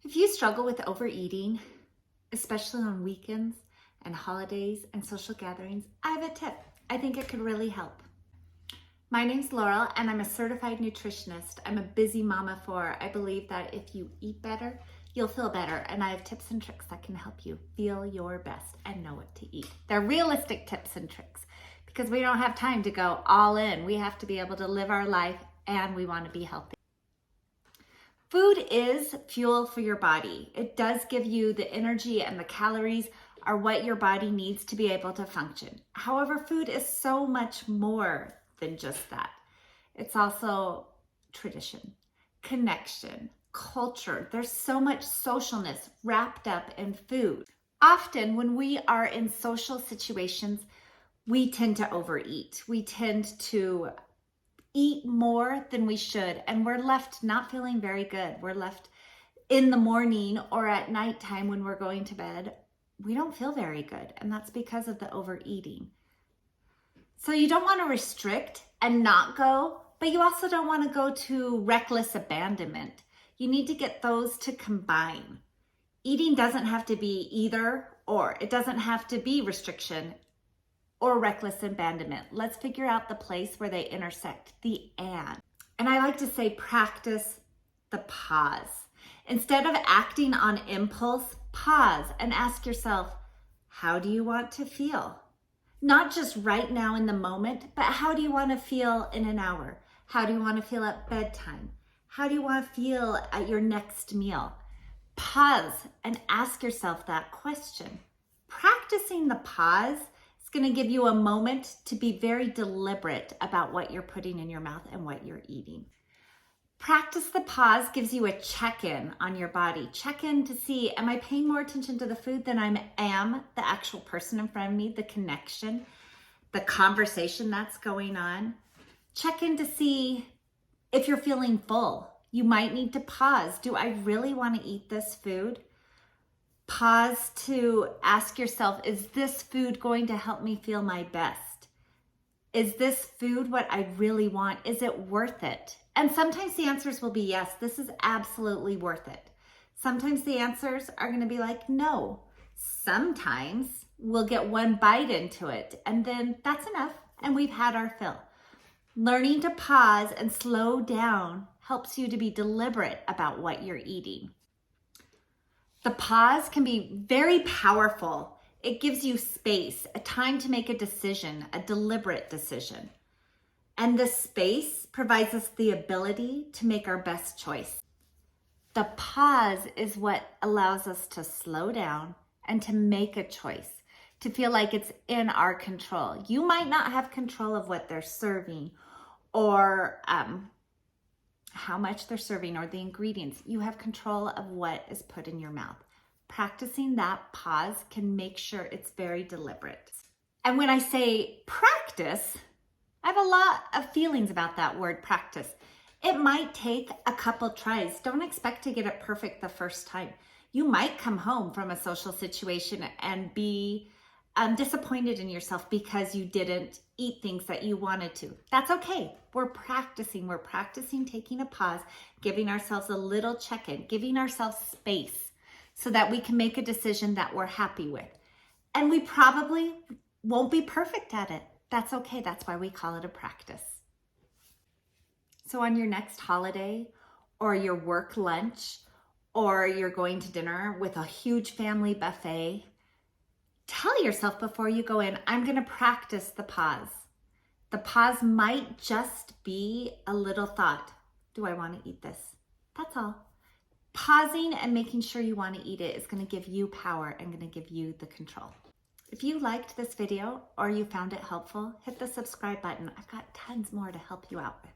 If you struggle with overeating, especially on weekends and holidays and social gatherings, I have a tip. I think it could really help. My name's Laurel and I'm a certified nutritionist. I'm a busy mama of four. I believe that if you eat better, you'll feel better. And I have tips and tricks that can help you feel your best and know what to eat. They're realistic tips and tricks because we don't have time to go all in. We have to be able to live our life and we want to be healthy. Food is fuel for your body. It does give you the energy, and the calories are what your body needs to be able to function. However, food is so much more than just that. It's also tradition, connection, culture. There's so much socialness wrapped up in food. Often when we are in social situations, we tend to overeat. We tend to eat more than we should, and we're left not feeling very good. We're left in the morning or at nighttime when we're going to bed, we don't feel very good, and that's because of the overeating. So you don't want to restrict and not go, but you also don't want to go to reckless abandonment. You need to get those to combine. Eating doesn't have to be either or. It doesn't have to be restriction or reckless abandonment. Let's figure out the place where they intersect, the and. And I like to say practice the pause. Instead of acting on impulse, pause and ask yourself, how do you want to feel? Not just right now in the moment, but how do you want to feel in an hour? How do you want to feel at bedtime? How do you want to feel at your next meal? Pause and ask yourself that question. Practicing the pause going to give you a moment to be very deliberate about what you're putting in your mouth and what you're eating. Practice the pause gives you a check-in on your body. Check in to see, am I paying more attention to the food than I am the actual person in front of me, the connection, the conversation that's going on? Check in to see if you're feeling full. You might need to pause. Do I really want to eat this food? Pause to ask yourself, is this food going to help me feel my best? Is this food what I really want? Is it worth it? And sometimes the answers will be yes, this is absolutely worth it. Sometimes the answers are going to be like, no. Sometimes we'll get one bite into it and then that's enough and we've had our fill. Learning to pause and slow down helps you to be deliberate about what you're eating. The pause can be very powerful. It gives you space, a time to make a decision, a deliberate decision. And the space provides us the ability to make our best choice. The pause is what allows us to slow down and to make a choice, to feel like it's in our control. You might not have control of what they're serving or how much they're serving or the ingredients. You have control of what is put in your mouth. Practicing that pause can make sure it's very deliberate. And when I say practice, I have a lot of feelings about that word practice. It might take a couple tries. Don't expect to get it perfect the first time. You might come home from a social situation and be disappointed in yourself because you didn't eat things that you wanted to. That's okay. We're practicing. We're practicing taking a pause, giving ourselves a little check-in, giving ourselves space so that we can make a decision that we're happy with. And we probably won't be perfect at it. That's okay. That's why we call it a practice. So on your next holiday or your work lunch or you're going to dinner with a huge family buffet, tell yourself before you go in, I'm going to practice the pause. The pause might just be a little thought. Do I want to eat this? That's all. Pausing and making sure you want to eat it is going to give you power and going to give you the control. If you liked this video or you found it helpful, hit the subscribe button. I've got tons more to help you out with.